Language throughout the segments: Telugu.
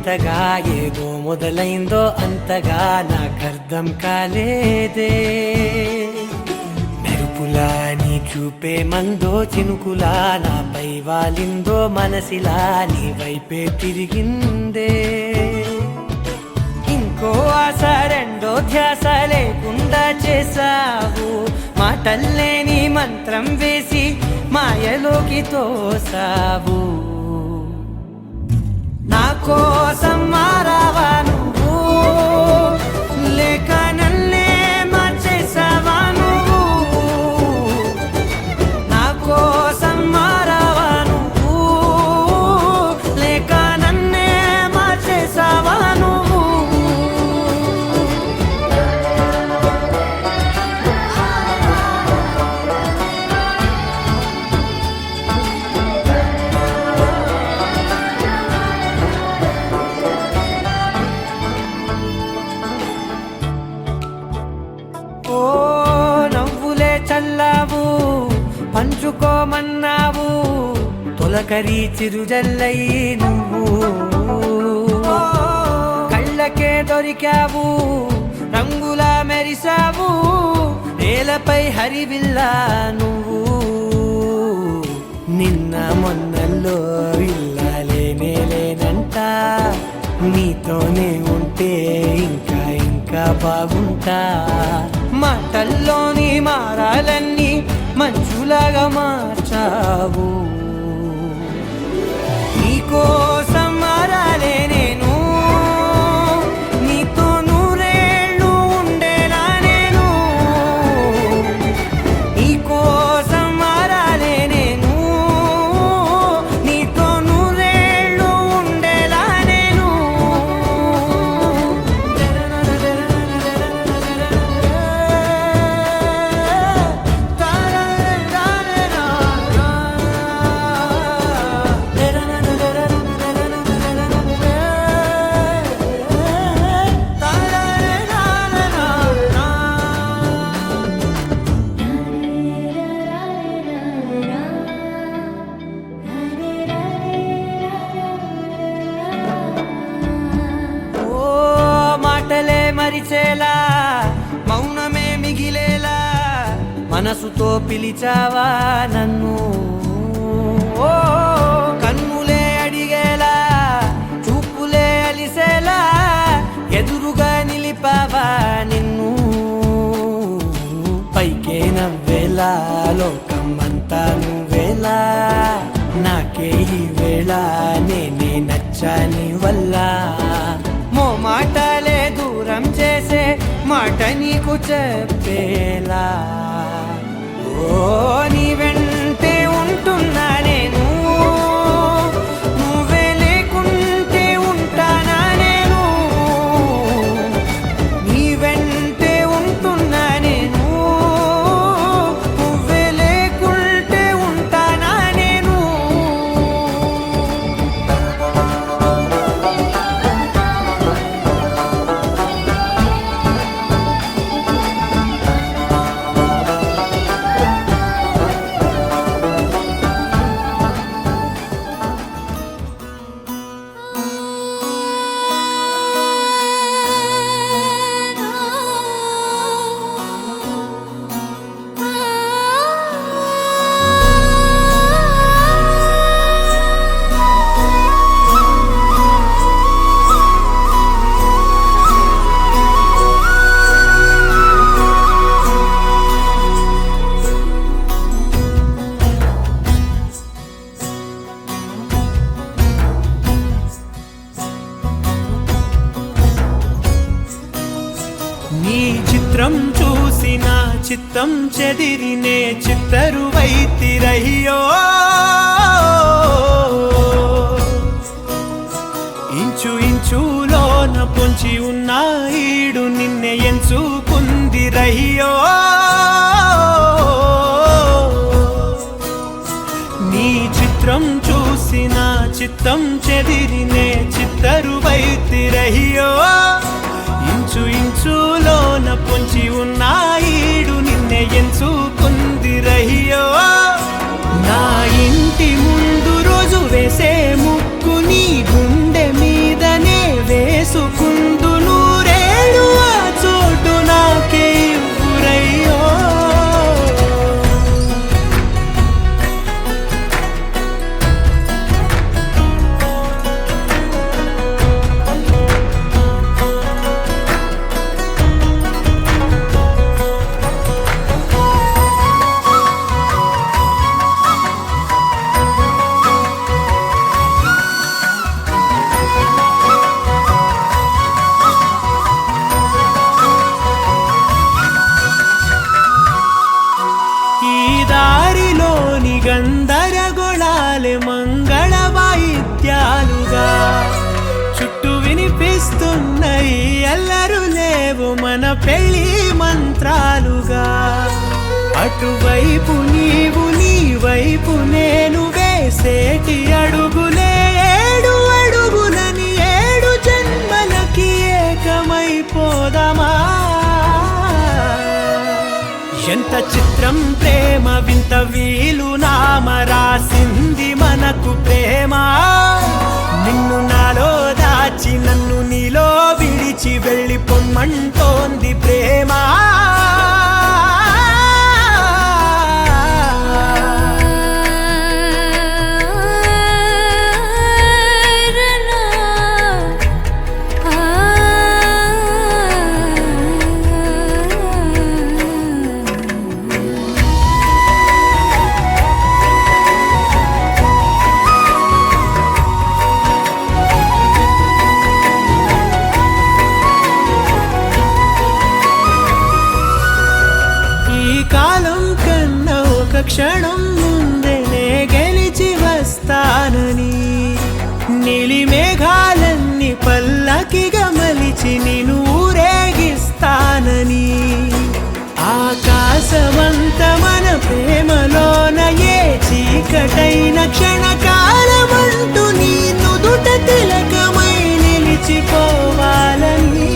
వింతగా ఏదో మొదలైందో అంతగా నాకర్థం కాలేదే. మెరుపులా నీ చూపే మందో చినుకులా నాపై వాలిందో మనసిలా నీ వైపే తిరిగిందే. ఇంకో ఆశ రెండో ధ్యాస లేకుండా చేసావు, మాటల్లేని మంత్రం వేసి మాయలోకి తోసావు. నా కోసం మారావా నువ్వు, లేక నన్నే మార్చేసావా నువ్వు? నా కోసం మారావా నువ్వు, లేక నన్నే మార్చేసావా నువ్వు? ఓ నవ్వులే చల్లావు, పంచుకోమన్నావు, తొలకరి చిరుజల్లై నువ్వు. కళ్ళకే దొరికావు, రంగులా మెరిసావు, నేలపై హరివిల్లా నువ్వు. నిన్న మొన్నల్లో ఇల్లాలేనే లేనంట, నీతోనే ఉంటే ఇంకా ఇంకా బాగుంటా. మాటల్లోని మారాలన్నీ మంచులాగా మార్చావు. నీకోసం మారాలే నేను, నీతో నూరేళ్ళు ఉండేలా నేను. నీకోసం మారాలే నేను, నీతో నూరేళ్ళు ఉండేలా నేను. మాటలే మరిచేలా, మౌనమే మిగిలేలా, మనసుతో పిలిచావా నన్ను. ఓ కన్నులే అడిగేలా, చూపులే అలిసేలా, ఎదురుగా నిలిపావా నిన్ను. పైకే నవ్వేలా, లోకం అంతా నువ్వేలా, నాకే ఈ వేళ నేనే నచ్చాని వల్ల. మాటలే దూరం చేసే మాట నీకు చెప్పేలా. ఓ నీ వెంటే ఉంటున్నా నేను, నువ్వే లేకుంటే ఉంటానా నేను. నీ వెంటే ఉంటున్నా నేను, నువ్వే లేకుంటే ఉంటానా నేను. నీ చిత్రం చూసిన చిత్తం చెదిరినే చిత్తరువైతిరయ్యో. ఇంచు ఇంచులోన పొంచి ఉన్న ఈడు నిన్నే ఎంచుకుందిరయ్యో. నీ చిత్రం చూసిన చిత్తం చెదిరినే చిత్తరువైతిరయ్యో. ఇంచు ఇంచులోన పొంచి ఉన్న ఈడు నిన్నే ఎంచుకుందిరయ్యో. నా ఇంటి ముందు రోజు వేసే ముక్కు నీ గుండె మీదనే ఏవో మన పెళ్లి మంత్రాలుగా. అటువైపు నీవు నీ వైపు నేను వేసేటి అడుగులే 7 అడుగులని 7 జన్మలకి ఏకమైపోదామా. ఎంత చిత్రం ప్రేమ వింత వీలు నామ రాసింది మనకు ప్రేమ. నిన్ను నాలో దాచి నన్ను నీలో విడిచి వెళ్ళిపోమ్మంటోంది ప్రేమ. కాలం కన్నా ఒక క్షణం ముందేనే గెలిచి వస్తానని, నీలి మేఘాలన్నీ పల్లకిగా మలిచి నిన్ను ఊరేగిస్తానని. ఆకాశమంత మన ప్రేమలోన ఏ చీకటైన క్షణకాలమంటూ నీ నుదుట తిలకమై నిలిచిపోవాలని.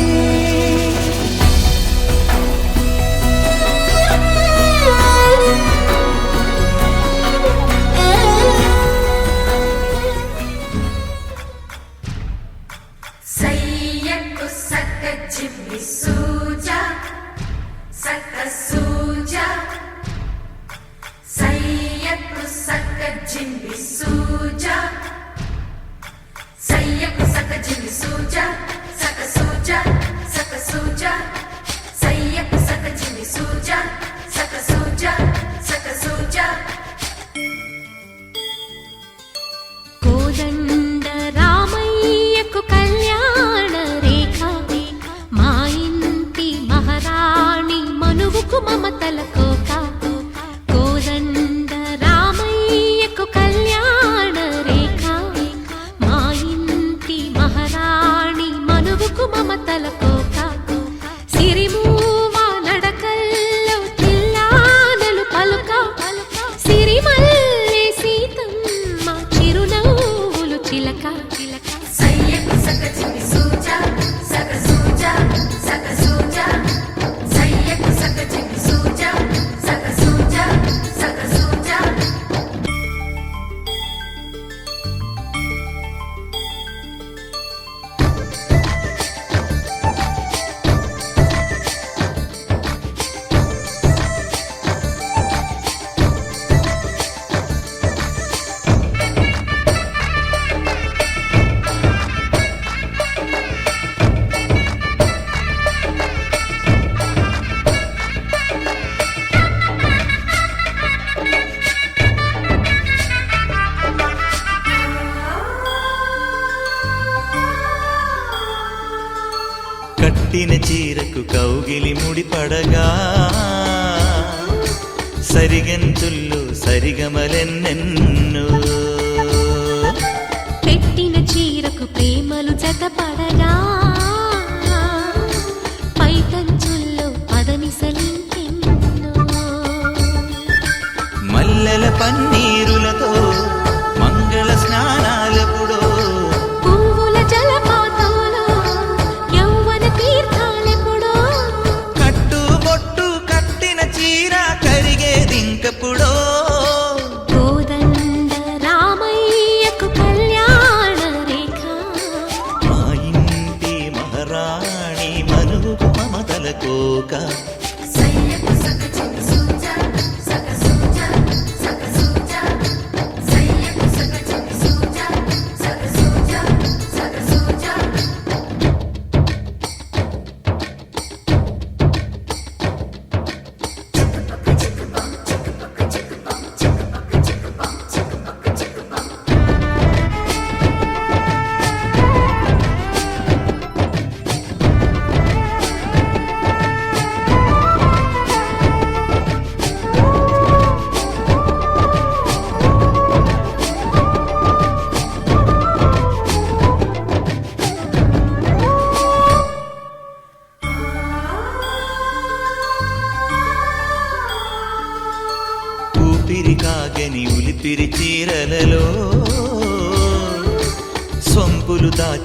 కోదండ రామయ్యకు కళ్యాణ రేఖ, మా ఇంటి మహారాణి మనువుకు మమతల కోక. కోదండ రామయ్యకు కళ్యాణ రేఖ, మా ఇంటి మహారాణి మనువుకు మమతల కోక. సిరిమూవ నడకల్లో తిల్లానలు పలుక, సిరిమల్లె సీతమ్మ చిరునవ్వులు చిలక. సయ్యకు సక చిన్ని సూజా సక సూజా సక సూజా, సయ్యకు సక చిన్ని సూజా సక సూజా సక సూజా. కట్టిన చీరకు కౌగిలి ముడిపడగా, సరిగంతుల్లో సరిగమలెన్నెన్నో. పెట్టిన చీరకు ప్రేమలు జతపడగా, పైకంచుల్లో పదనిసలింకెన్నో. మల్లెల పన్నీరులతో మంగళ స్నానాలెప్పుడో, పువ్వుల జలపాతంలో యౌవన తీర్థాలెప్పుడో. కట్టుబొట్టు కట్టిన చీర కరిగేదింకప్పుడో. కోదండ రామయ్యకు కళ్యాణ రేఖ, మా ఇంటి మహారాణి మనువుకు మమతల కోక. సయ్యకు సక చిన్ని సూజా సక సూజా సక సూజా, సయ్యకు సక చిన్ని సూజా సక సూజా సక సూజా.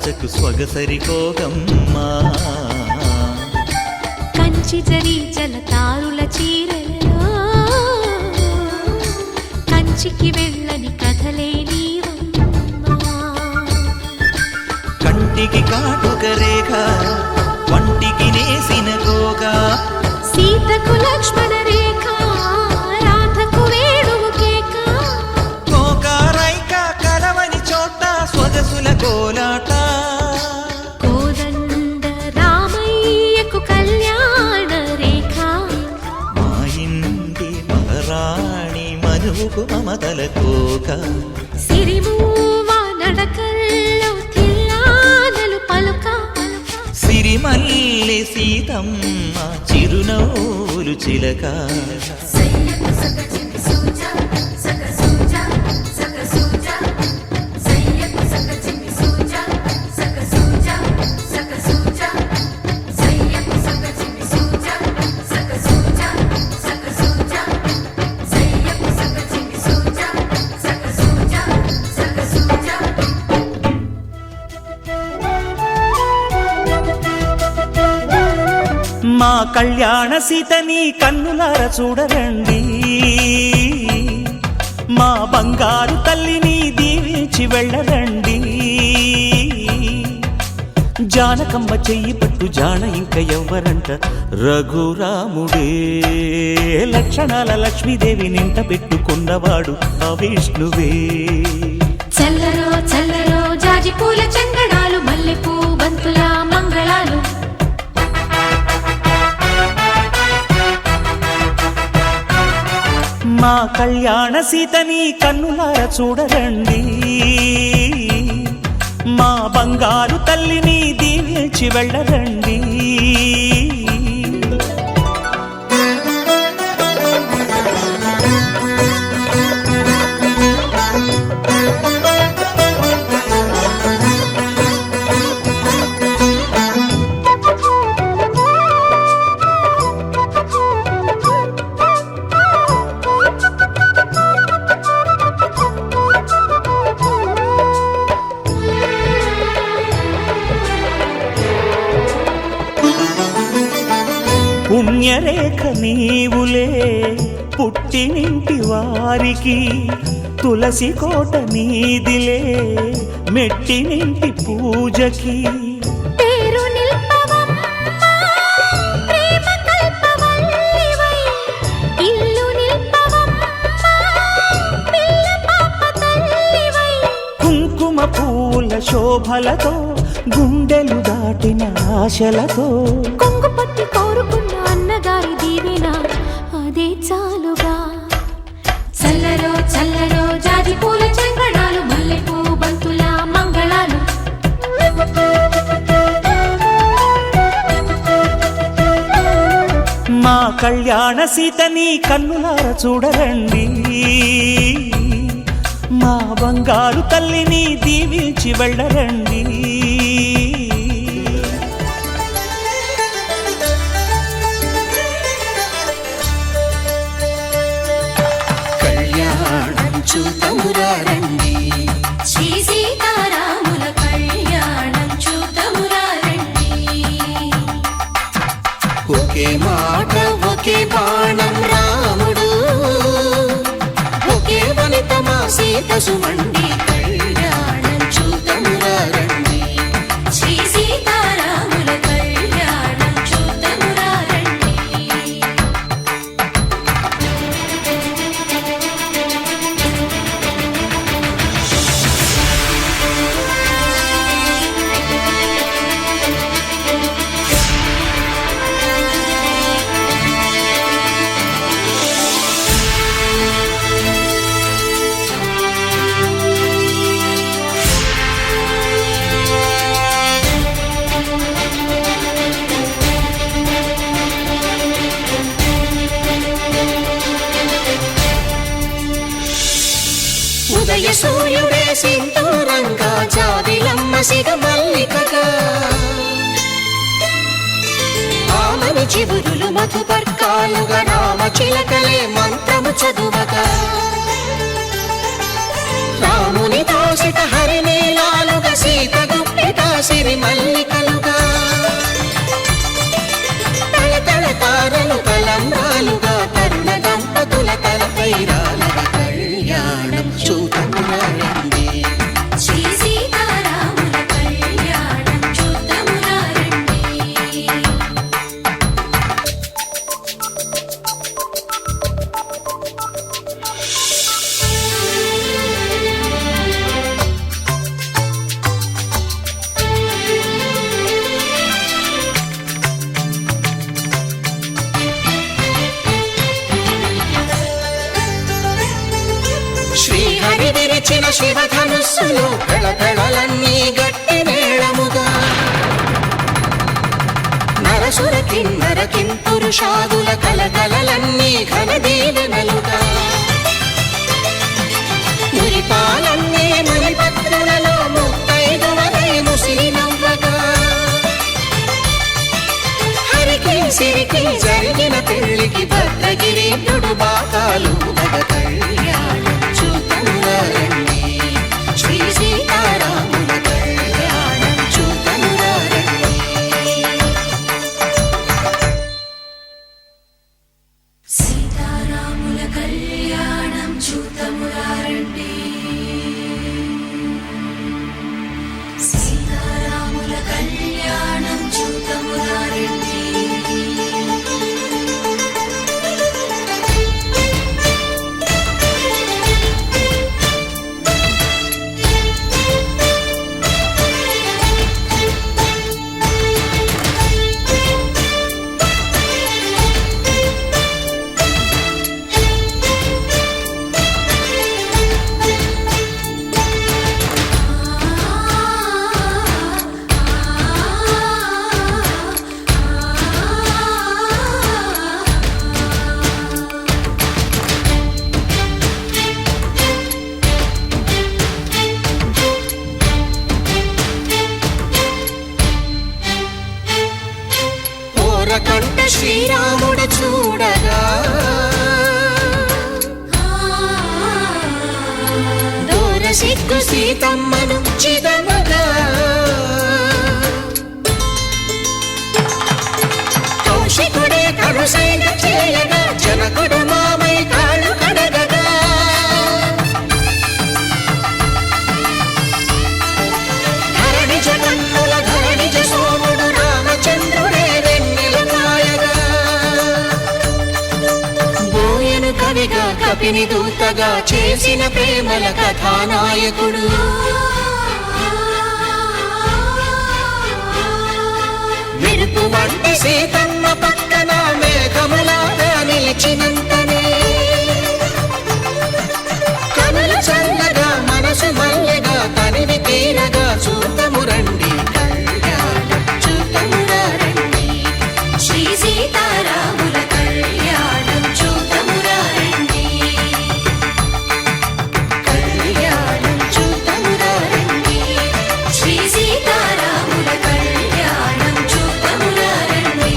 పంచకు సొగసరిపోగమ్మా కంచి జరి జలతారుల చీరలలో కంచికి వెళ్ళని కథలే నీవమ్మా కంటికి కాటుక రేఖ వంటికి నేసిన గోగా సీతకు లక్ష్మణ రేఖ రాధకు వేణువు కేక కోకారైక కలవని చోట సొగసుల కోలాట కోదండ రామయ్యకు కళ్యాణ రేఖ మా ఇంటి మహారాణి మనువుకు మమతల కోక సిరిమూవ నడకల్లో తిల్లానలు పలుక సిరిమల్లె సీతమ్మ చిరునవ్వులు చిలక సయ్యకు సగ చిన్ని సూజా సగ సూజా సగ సూజా సయ్యకు సగ చిన్ని సూజా సగ సూజా సగ సూజా సయ్యకు సగ చిన్ని సూజా సగ సూజా సగ సూజా సయ్యకు సగ చిన్ని సూజా సగ సూజా సగ సూజా మా కళ్యాణ సీతని కన్నులార చూడరండి మా బంగారు తల్లిని దీవించి వెళ్ళరండి జానకమ్మ చెయ్యి పట్టు జాన ఇంక ఎవ్వరంట రఘురాముడే లక్షణాల లక్ష్మీదేవి నింట పెట్టుకున్నవాడు ఆ విష్ణువే చల్లరో చల్లరో జాజి పూల చందనాలు మల్లెపూ బంతుల మంగళాలు మా కళ్యాణ సీతని కన్నులార చూడరండి మా బంగారు తల్లిని దీవించి వెళ్ళరండి పుణ్యరేఖ నీవులే పుట్టినింటి వారికి తులసి కోట నీదిలే మెట్టినింటి పూజకి పేరు నిల్పవమ్మా ప్రేమ కల్పవల్లివై ఇల్లు నిల్పవమ్మా పిల్ల పాప తల్లివై కుంకుమ పూల శోభలతో గుండెలు దాటిన ఆశలతో కొంగు పట్టి కోరుకున్న అన్నగారి దీవెన అదే చాలుగా చల్లరో చల్లరో జాజి పూల చంగడాలు మల్లెపూ బంతుల మంగళాలు మా కళ్యాణ సీతని కన్నులార చూడరండి మా బంగారు తల్లిని దీవించి వెళ్ళరండి కళ్యాణం చూతమురారండి శ్రీ సీతారాముల కళ్యాణం చూతమురారండి ఒకే మాట ఒకే బాణం రాముడు ఒకే వనిత మా సీత సుమండి కళ్యాణం చూతమురారండి శ్రీ సీతారాముల కళ్యాణం చూతమురారండి ఉదయ సూర్యుడే సింధూరంగా జాబిలమ్మ సిగ మల్లికగా ఆమని చివురులు మధుపర్కాలుగా రామ చిలకలే మంత్రము చదువగా రాముని దోసిట హరినీలాలుగా సీత గుప్పిట సిరి మల్లికలుగా తళతళ తారలు తలంబ్రాలుగా తరుణ దంపతుల తలపై రాలగా కళ్యాణం చూడమురండి శ్రీ సీతారాముల కళ్యాణం చూద్దామురా రండి. శ్రీహరి విరిచిన శివధనుస్సులో కళకళలన్నీ గట్టి మేళముగా నరసుర కిన్నర కింపురుషాదుల కలకలలన్నీ ఘన దీవెనలుగా మురిపాలన్నీ మురిపత్రులలో ముత్తైదువలై ముసిరి నవ్వగా హరికి సిరికి జరిగిన పెళ్లికి భద్రగిరీపుడు బాకాలు మగ కళ్యాణం చూతమురా రండి శ్రీ సీతారాముల కళ్యాణం చూతమురా రండి సీతారాముల కళ్యాణం చూద్దామురా రండి. సీతారాముల కళ్యాణం చూద్దామురా రండి. ఓరకంట శ్రీరాముడు చూడగా దూర సిగ్గు సీతమ్మను చిదమగా కౌశికుడే కరుసైన చేయగా జనకుడు మామై కాళ్ళు కడగగా ధరణి జగన్నుల ధరణి సోముడు రామచంద్రుడే వెన్నెల కాయగా బోయను కవిగా కపిని దూతగా చేసిన ప్రేమల కథానాయకుడు మెరుపు వంటి సీతమ్మ పక్కన మేఘములాగా నిలిచినంతనే కనులు చల్లగా మనసు మల్లెగా తనివి తీరగా చూతము రండి కళ్యాణం చూతమురా రండి శ్రీ సీతారాముల కళ్యాణం చూద్దామురా రండి. కళ్యాణం చూతమురా రండి శ్రీ సీతారాముల కళ్యాణం చూద్దామురా రండి.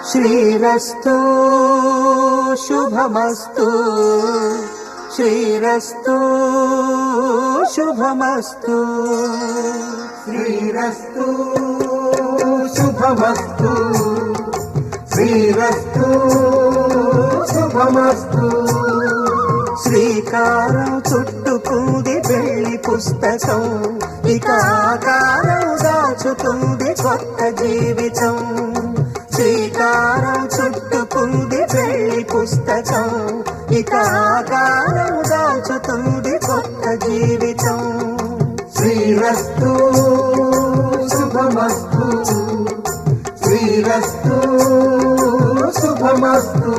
శ్రీరస్తు శుభమస్తు శ్రీరస్తు శుభమస్తు శ్రీరస్తు శుభమస్తు శ్రీరస్తు శుభమస్తు శ్రీకారం చుట్టుకుంది పెళ్లి పుస్తకం ఇక ఆకారం దాచుతుంది కొత్త జీవితం శ్రీకారం చుట్టుకుంది పెళ్లి పుస్తకం ఇక ఆకారం దాచుతుంది కొత్త జీవితం శ్రీరస్తు శుభమస్తు శ్రీరస్తు శుభమస్తు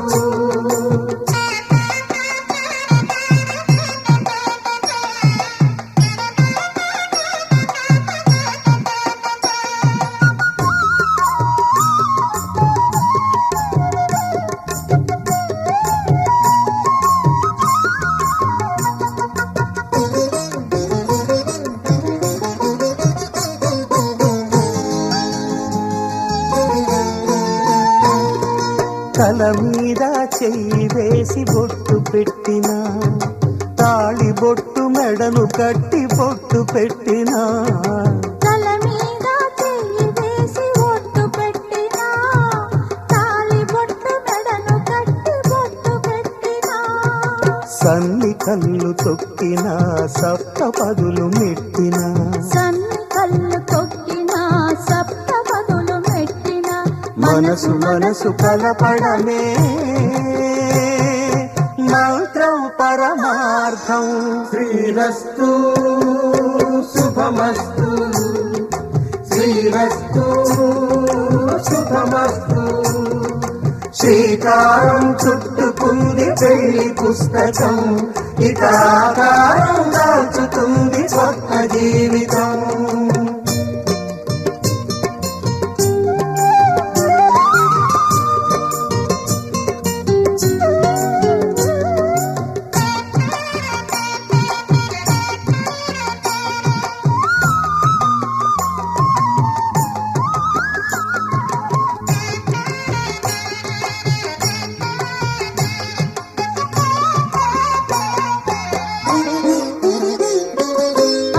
చెయ్యి వేసి బొట్టు పెట్టినా, తాళి బొట్టు మెడను కట్టి బొట్టు పెట్టినా, తల మీద చెయ్యి వేసి ఒట్టు పెట్టినా, తాళి బొట్టు మెడను కట్టి బొట్టు పెట్టినా, సన్ని కళ్ళు తొక్కినా సప్త పదులు మెట్టినా, సన్ని కళ్ళు తొక్కినా సప్త పదులు మెట్టినా, మనసు మనసు కలపడమే మంత్రం పరమార్థం. శ్రీరస్తు శుభమస్తు, శ్రీరస్తు శుభమస్తు. శ్రీకారం చుట్టుకుంది పెళ్లి పుస్తకం, ఇక ఆకారం దాల్చుతుంది కొత్త జీవితం.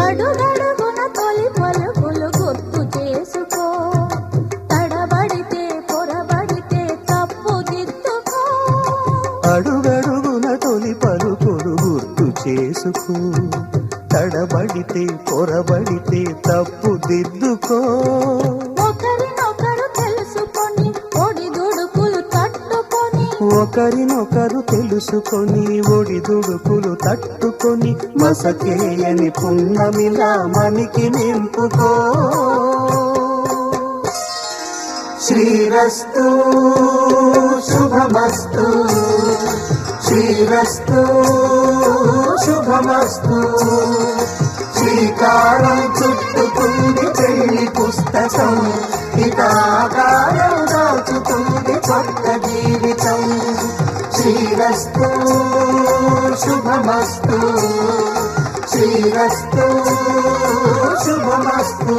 అడుగడుగున తొలి పలుకులు గుర్తు చేసుకో, తడబడితే పొరబడితే తప్పు దిద్దుకో. అడుగడుగున తొలి పలుకులు గుర్తు చేసుకో, తడబడితే పొరబడితే తప్పు దిద్దుకో. ఒకరినొకరు తెలుసుకొని ఒడిదుడుకులు తట్టుకొని, ఒకరినొకరు తెలుసుకొని ఒడిదుడుకులు తట్టుకొని, మసకేయని పున్నమిలా మనికి నింపుకో. శ్రీరస్తు శుభమస్తు, శ్రీరస్తు శుభమస్తు. శ్రీకారం చుట్టుకుంది పెళ్లి పుస్తకం, ఇక ఆకారం దాచుతుంది కొత్త జీవితం. శ్రీరస్తు శుభమస్తు, శ్రీరస్తు శుభమస్తు.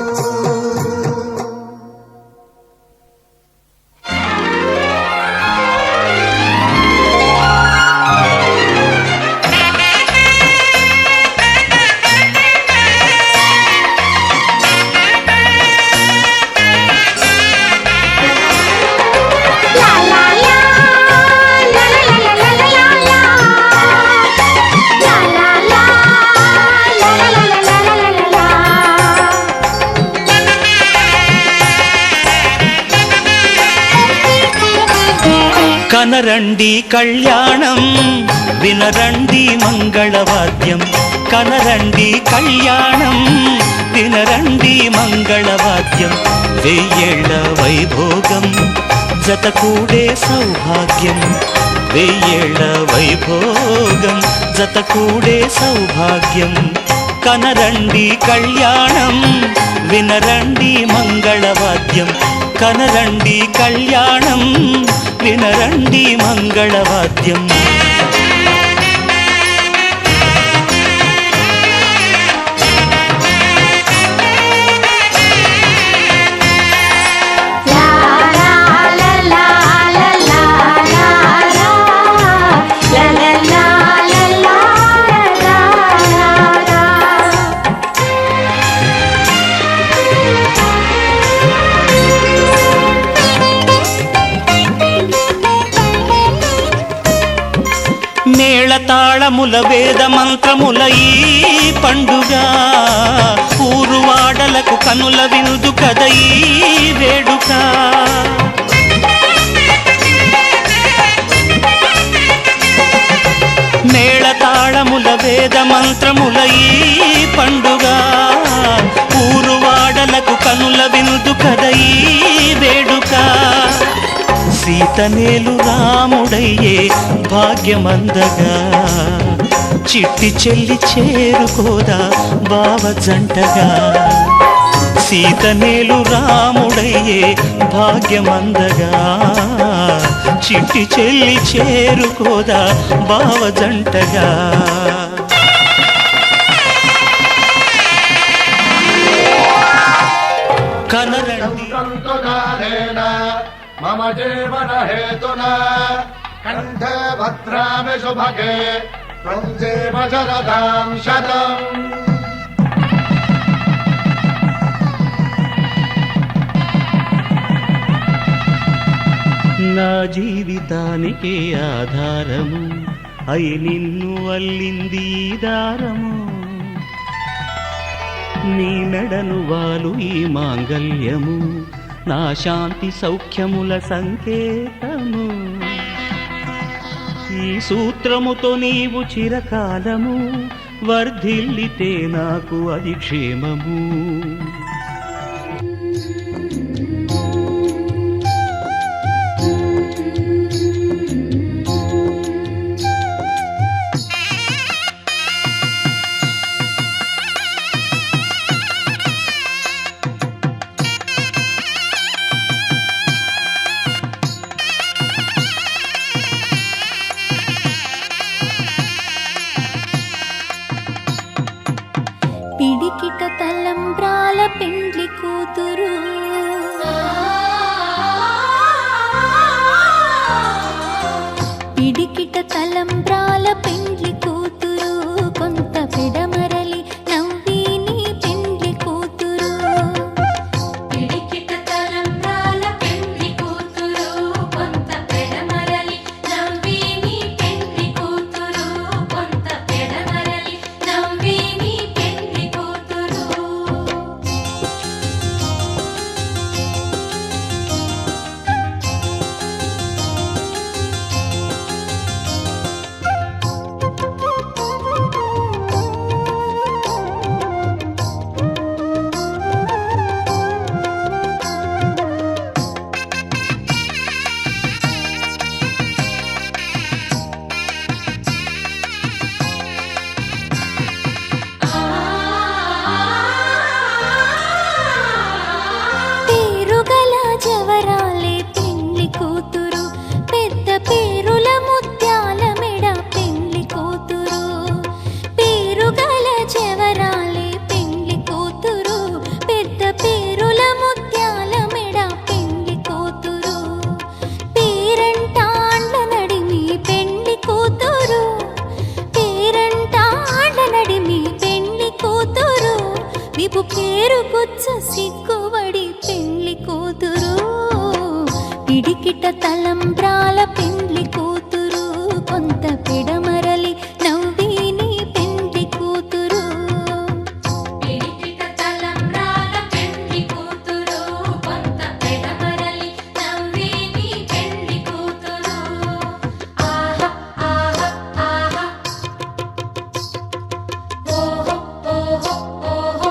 కనరండి కళ్యాణం, వినరండి మంగళవాద్యం. కనరండి కళ్యాణం, వినరండి మంగళవాద్యం. వెయ్యేళ్ల వైభోగం జతకూడే సౌభాగ్యం, వెయ్యేళ్ల వైభోగం జతకూడే సౌభాగ్యం. కనరండి కళ్యాణం, వినరండి మంగళవాద్యం. కనరండి కళ్యాణం, వినరండి మంగళవాద్యం. మేళతాళముల వేద మంత్రముల ఈ పండుగ, ఊరువాడలకు కనుల విందు కద ఈ వేడుక. మేళతాళముల వేద మంత్రముల ఈ పండుగ, ఊరువాడలకు కనుల విందు కద ఈ వేడుక. సీతనేలు రాముడయ్యే భాగ్యమందగా, చిట్టి చెల్లి చేరుకోదా బావ జంటగా. సీతనేలు రాముడయ్యే భాగ్యమందగా, చిట్టి చెల్లి చేరుకోదా బావ జంటగా. కనరండి మమ జీవన హేతునా కంఠే భద్రామి శుభగే త్వం జీవ శరదాం శతం. నా జీవితానికే ఆధారము అయి నిన్ను అల్లింది ఈ దారము. నీ మెడను వాలు ఈ మాంగల్యము నా శాంతి సౌఖ్యముల సంకేతము. ఈ సూత్రముతో నీవు చిరకాలము వర్ధిల్లితే నాకు అది క్షేమము. పిడికిట తలంబ్రాల పెండ్లి కూతురు పిడికిట తలంబ్రాల పెండ్లి కూతురు కొంత పెడమరలి నవ్వి నీ పెండ్లి కూతురు. పిడికిట తలంబ్రాల పెండ్లి కూతురు కొంత పెడమరలి నవ్వి నీ పెండ్లి కూతురు కొంత పెడమరలి నవ్వి నీ పెండ్లి కూతురు. పేరుగల జవరాలే పెండ్లి కూతురు పెద్ద పేరుల ముత్యాల మెడ పెండ్లి కూతురు. పేరుగల జవరాలే పెండ్లి కూతురు పెద్ద పేరుల ముత్యాల మెడ పెండ్లి కూతురు. పేరంటాండ్ల నడిమి పెండ్లి కూతురు పేరంటాండ్ల నడిమి పెండ్లి కూతురు. విపు పేరు గుచ్చ సిగ్గుబడి పెండ్లి కూతురు. పిడికిట తలంబ్రాల పెండ్లి కూతురు కొంత పెడమరలి నవ్వి నీ పెండ్లి కూతురు. పిడికిట తలంబ్రాల పెండ్లి కూతురు కొంత పెడమరలి నవ్వి నీ పెండ్లి కూతురు. ఆహా ఆహా ఆహా ఓహో ఓహో ఓహో.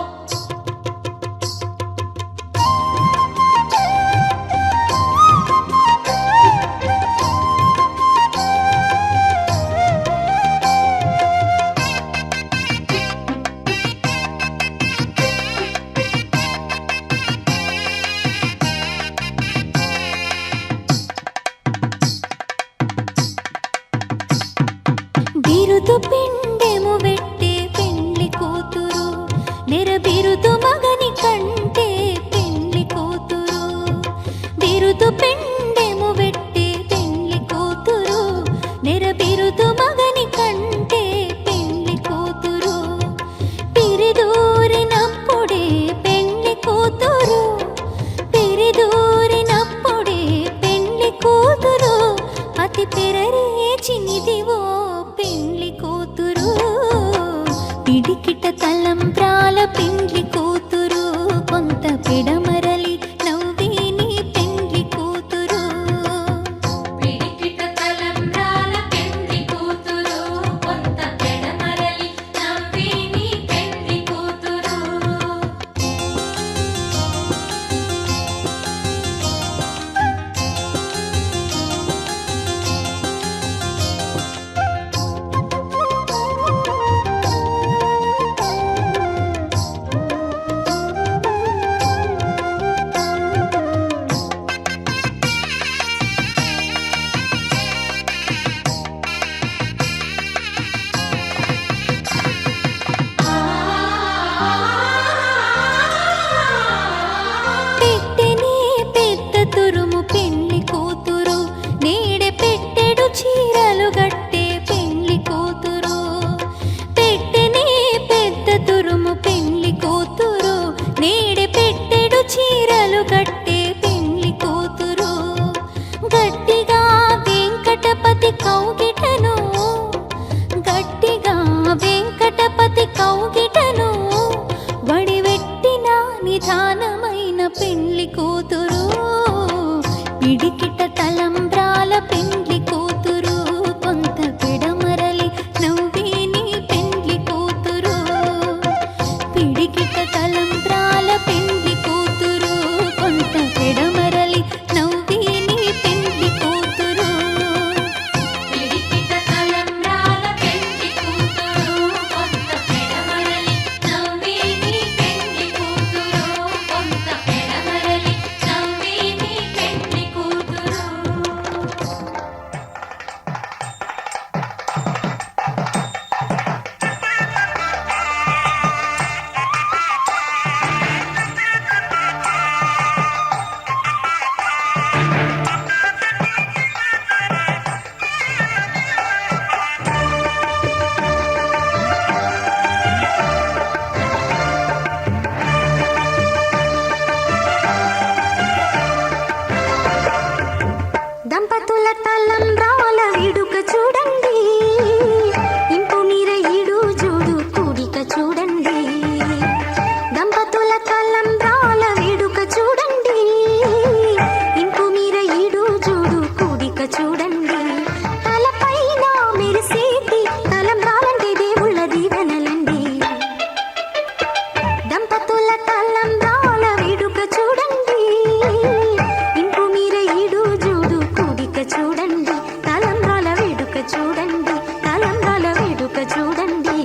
బిరుదు పిండెము వెట్టే పెండ్లి కూతురు నెర బిరుదు మగని కంటే పెండ్లి కూతురు. బిరుదు పిండెము వెట్టే పెండ్లి కూతురు నెర బిరుదు మగని కంటే పెండ్లి కూతురు. పిరిదూరినప్పుడే పెండ్లి కూతురు పిరిదూరినప్పుడే పెండ్లి కూతురు. అతి పెరరేచినిదివో పెండ్లి కూతురు. పిడికిట తలంబ్రాల పెండ్లి కూతురు కొంత పెడమరలి నవ్వి నీ పెండ్లి కూతురు. పిడికిట తలంబ్రాల పెండ్లి కూతురు కొంత పెడమరలి నవ్వి నీ పెండ్లి కూతురు. తలంబ్రాల వేడుక చూడండి, ఇంపు మీర ఈడు జోడు కూడిక చూడండి. దంపతుల తలంబ్రాల వేడుక చూడండి, ఇంపు మీర ఈడు జోడు కూడిక చూడండి. తలపైన మెరిసేటి తలంబ్రాలంటే దేవుళ్ళ దీవెనలండి. దంపతుల తలంబ్రాల వేడుక చూడండి, ఇంపు మీర ఈడు జోడు కూడిక చూడండి. తలంబ్రాల వేడుక చూడండి, తలంబ్రాల వేడుక చూడండి.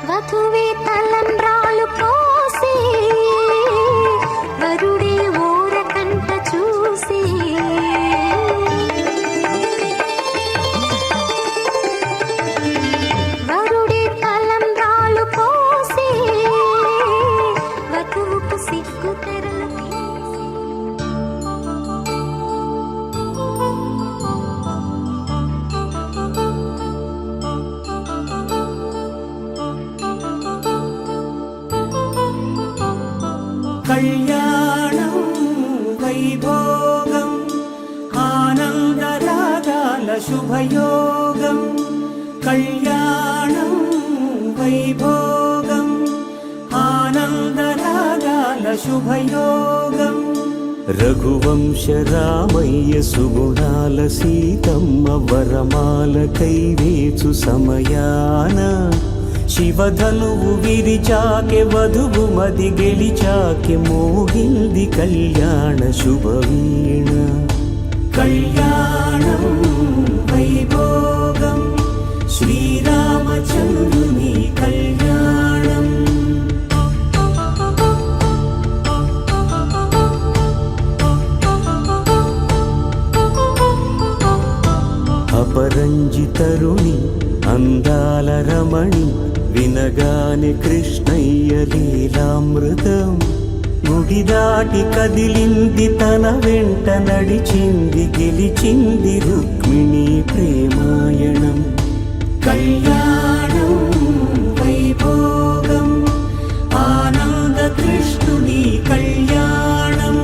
వధువే తలంబ్రాలు పోసి, వరుడే ఊరకంట చూసి. వరుడే తలంబ్రాలు పోసి, వధువుకు సిగ్గు తెరలు తీసి. కళ్యాణం వైభోగం ఆనందరాగాల శుభయోగం. కళ్యాణం వైభోగం ఆనందరాగాల శుభయోగం. రఘువంశ రామయ్య సుగుణాల సీతమ్మ వరమాల కైవేచు సమయాన శివధనువు విరిచాకె వధువు మది గెలిచాకె మోగింది కళ్యాణ శుభవీణ. కళ్యాణం వైభోగం శ్రీరామచంద్రుని కళ్యాణం. అపరంజి తరుణి అందాల రమణి వినగానే కృష్ణయ్య లీలామృతం. గుడి దాటి కదిలింది తన వెంట నడిచింది గెలిచింది రుక్మిణి ప్రేమాయణం. కళ్యాణం వైభోగం ఆనంద కృష్ణుని కళ్యాణం.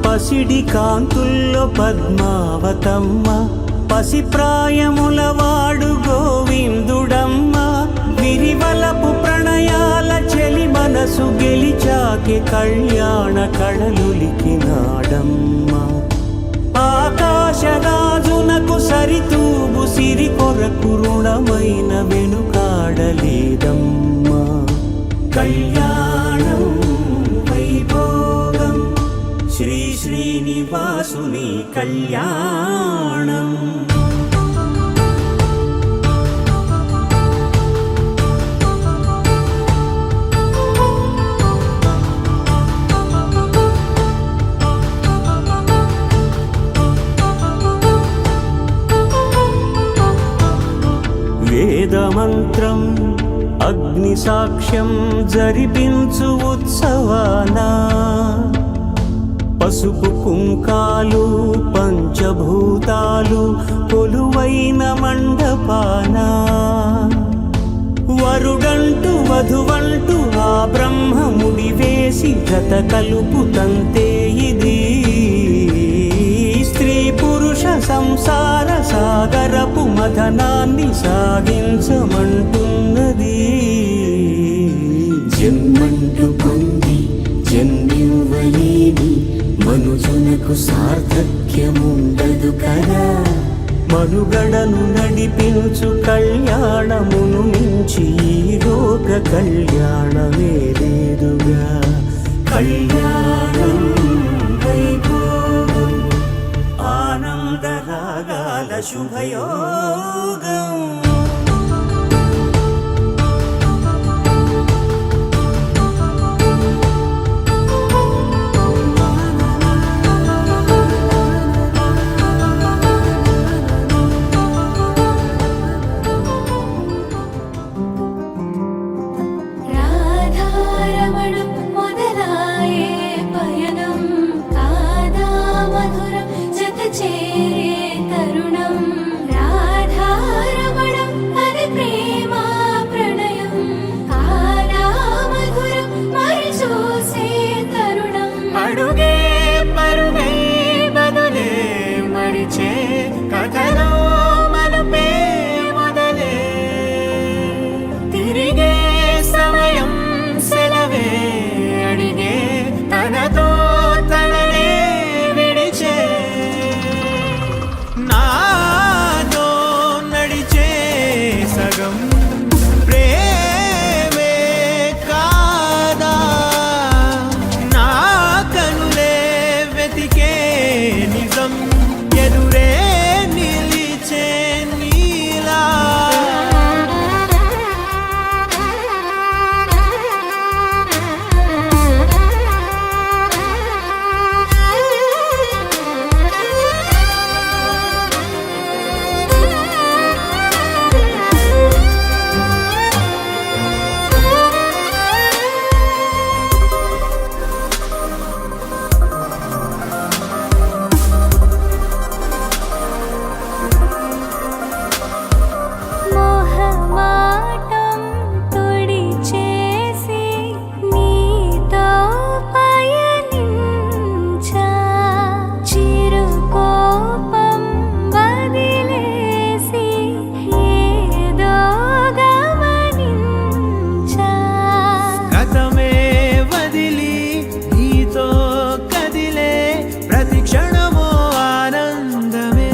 పసిడి కాంతుల్లో పద్మావతమ్మ పసిప్రాయముల వాడు గోవిందుడమ్మ. విరివలపు ప్రణయాల చెలి మనసు గెలిచాకే కళ్యాణ కళలులికినాడమ్మ. ఆకాశరాజునకు సరితూబు సిరి కొరకు రుణమైన వెనుకాడలేదమ్మా. కళ్యాణం వైభోగం శ్రీ శ్రీనివాసుని కళ్యాణం. వేదమంత్రం అగ్ని సాక్ష్యం జరిపించు ఉత్సవానా. పసుపు కుంకాలు పంచభూతాలు కొలువైన మండపాన. వరుడంటూ వధువంటూ ఆ బ్రహ్మముడి వేసి జత కలుపుతంతే ఇది. స్త్రీ పురుష సంసార సాగరపు మథనాన్ని సాగించమంటున్నది. జన్మంటూ పొంది జన్మివ్వలేని మనుజునకు సార్థక్యముండదు కదా. మనుగడను నడిపించు కళ్యాణమును మించి ఈ లోక కళ్యాణమే లేదుగా. కళ్యాణం శుభయోగం. రాధారమణం మొదలాయే పయనం కాదా మధురం జత చేరే తరుణం రాధారమణం అది ప్రేమ ప్రణయం కాదా మధురం మరి చూసే తరుణం అడుగే పరుగే బదులే మరిచే కథలో మలుపే మొదలే తిరిగే సమయం సెలవే అడిగే తనతో తననే విడిచే నాతో నడిచే సగం ప్రేమే కాదా నా కనులే వెతికే నిజం ఎదురే నిలిచే నీలా మోహమాటం తుడిచేసి నీతో పయనించా చిరుకోపం వదిలేసి ఏదో గమనించా గతమే వదిలి నీతో కదిలే ప్రతి క్షణమో ఆనందమే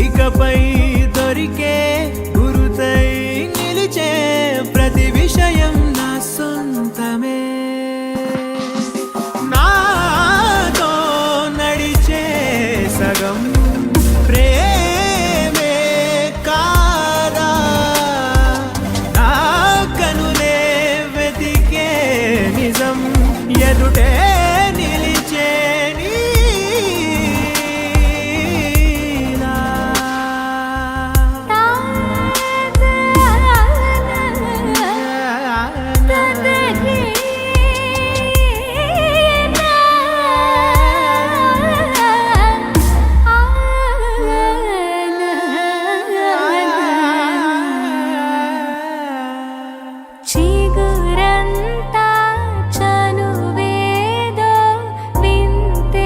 ఇకపై దొరికే గురుతై నిలిచే ప్రతి విషయం నా సొంతమే నాతో నడిచే సగం ప్రేమే కాదా నా కనులే వెతికే నిజం ఎదుటే నిలిచే నీలా. చిగురంతా చనువేదో వింతే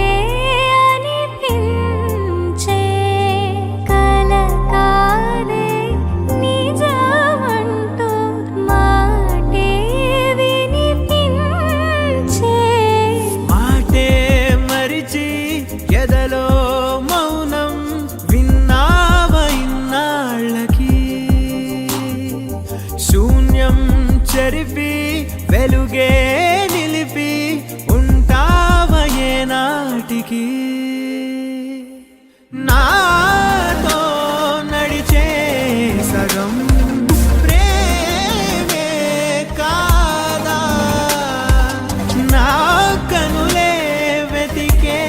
అనిపించే కలకాలే నిజమంటూ మాటే వినిపించే మాటే మరిచి ఎదలో మౌనం విన్నావ ఇన్నాళ్ళకి శూన్యం చెరిపి వెలుగే నిలిపి ఉంటావ ఏనాటికి నాతో నడిచే సగం ప్రేమే కాదా నా కనులే వెతికే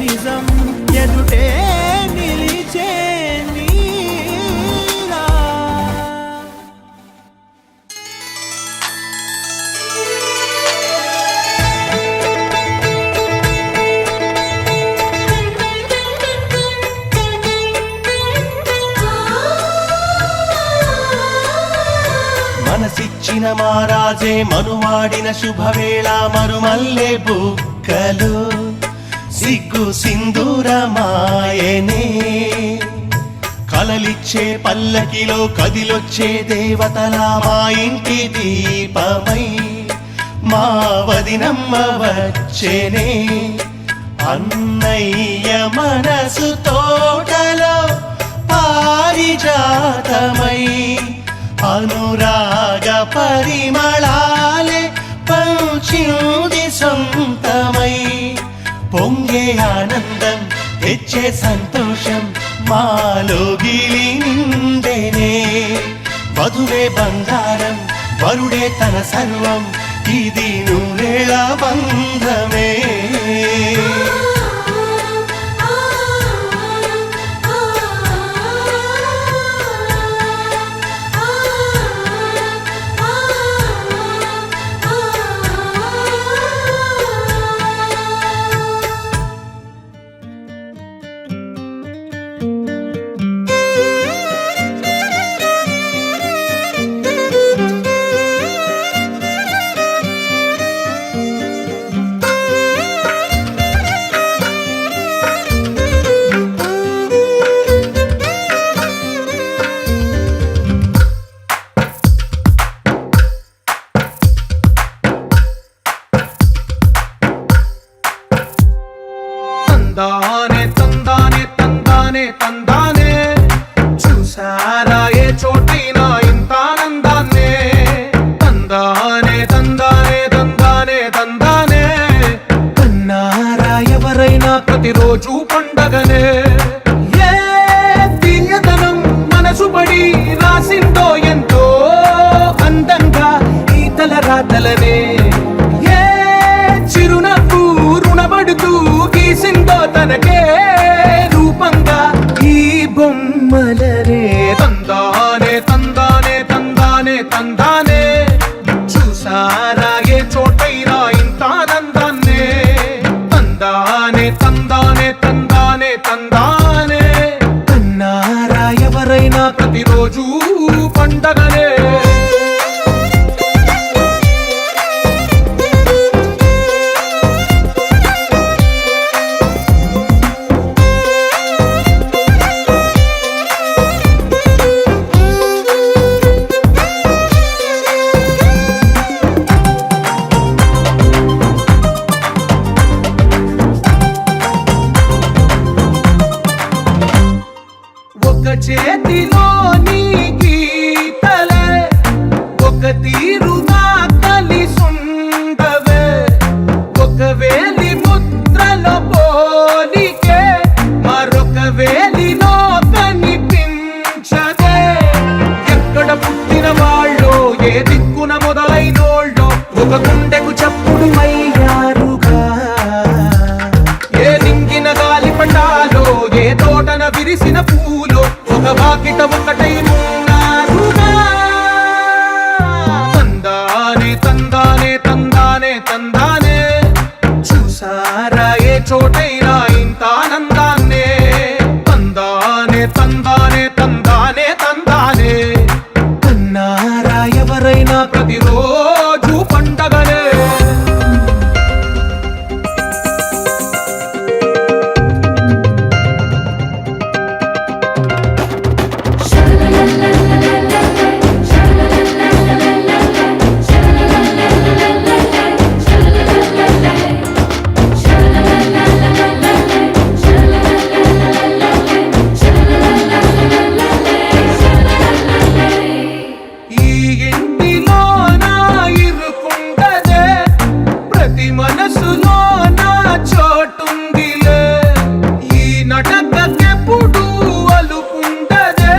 నిజం ఎదుటే నిలిచే నీలా. మనసిచ్చిన మారాజే మనువాడిన శుభవేళ మరుమల్లె బుక్కలు సిగ్గు సింధూరమాయనే కలలిచ్చే పల్లకిలో కదిలొచ్చే దేవతలా మా ఇంటి దీపమై మా వదినమ్మ వచ్చేనే అన్నయ్య మనసు తోటలో పారిజాతమై అనురాగ పరిమళాలే పంచింది సొంతమై పొంగే ఆనందం తెచ్చే సంతోషం మాలోగిలి నిండేనే వధువే బంగారం వరుడే తన సర్వం ఇది నూరేళ్ళ బంధమే తందానే తందానే తందానే తందానే చూసారా ఏ చోటైనా ఇంత ఆనందాన్నే తందానే తందానే తందానే తందానే కన్నారా ఎవరైనా ప్రతిరోజు పండగనే ఏ తీయదనం మనసు పడి రాసిందో ఎంతో అందంగా ఈ తల రాతలనే ఏ చిరునవ్వు రుణపడుతూ గీసిందో తనకే రూపంగా ఈ బొమ్మలనే తందానే తందానే తందానే తందానే చూసారా ఏ చోటైనా ఇంత ఆనందాన్నే తందానే తందానే తందానే తందానే కన్నారా ఎవరైనా ప్రతిరోజు పండగనే ఒక చేతిలో నీ గీతలే ఒక తీరుగా కలిసుండవే ఒక వేలి ముద్రలో పోలికే మరొక వేలిలో కనిపించదే ఎక్కడ పుట్టిన వాళ్ళో ఏ దిక్కున మొదలైనోళ్ళో ఒక గుండెకు చప్పుడు అయ్యారుగా ఏ నింగిన గాలి పటాలో ఏ తోటన విరిసిన పూలో ఒక వాకిట ఒకటై ఉన్నారుగా తందానే తందానే తందానే తందానే చూసారా ఏ చోటైనా ఇంత ఆనందాన్నే తందానే తందానే తందానే తందానే కన్నారా ఎవరైనా ప్రతిరోజు పండగనే ఈ ఇంటిలో నా ఇరుకుండదే ప్రతి మనసులో నా చోటుందిలే ఈ నటకెప్పుడు అలుకుండదే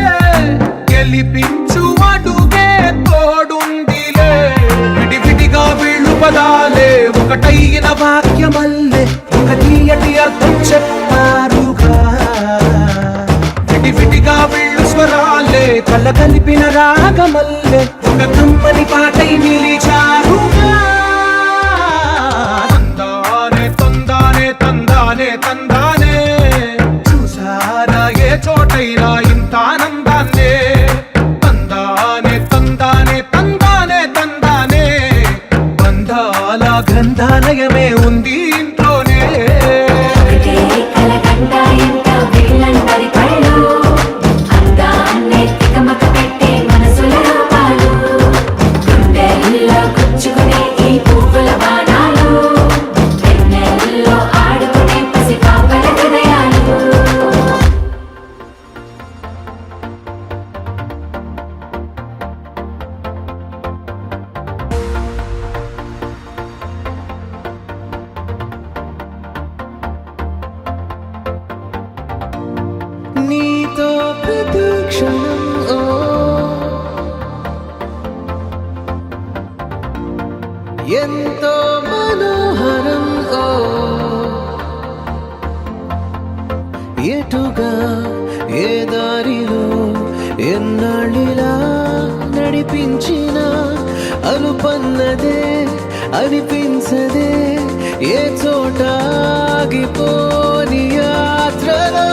గెలిపించు అడుగే తోడుందిలే విడివిడిగా వీళ్ళు పదాలే ఒకటైన వాక్యమల్లే ఒక తీయటి అర్థం చెప్పారుగా విడివిడిగా వీళ్ళు స్వరాలే కళ్ళ కలిపిన రాగమల్లే ఒక కమ్మని పాటై నిలిచారుగా తందానే తందానే తందానే తందానే చూసారా ఏ చోటైనా ఇంత ఆనందాన్నే తందానే తందానే తందానే తందానే బంధాల గ్రంథాలయమే ఉంది ఇంట్లోనే ఒకటే కలకండ ఎంత వీళ్ళందరి కళ్ళు అందాన్నే తికమక పెట్టే మనసుల రూపాలు గుండెల్లో క్షణం ఓ ఎంతో మనోహరం ఓ ఎటుగా ఏ దారిలో ఎన్నాళ్ళిలా నడిపించిన అలుపన్నదే అనిపించదే ఏ చోట ఆగిపోని యాత్రలో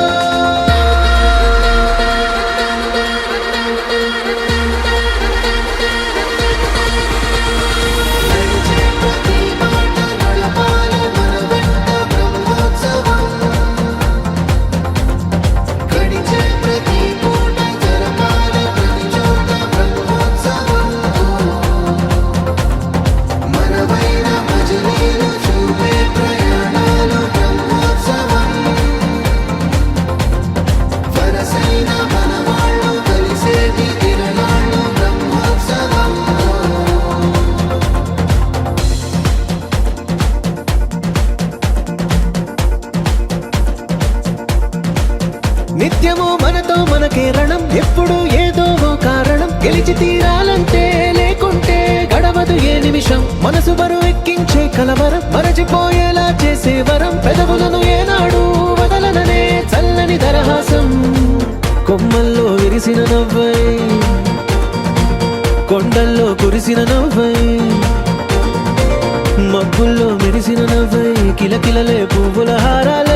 నిత్యము మనతో మనకే రణం ఎప్పుడు ఏదో ఓ కారణం గెలిచి తీరాలంటే లేకుంటే గడవదు ఏ నిమిషం మనసు బరువు ఎక్కించే కలవరం మరచిపోయేలా చేసే వరం పెదవులను ఏనాడు వదలననే చల్లని దరహాసం కొమ్మల్లో విరిసిన నవ్వై కొండల్లో కురిసిన నవ్వై మబ్బుల్లో మెరిసిన నవ్వై కిలకిలలే పువ్వుల హారాల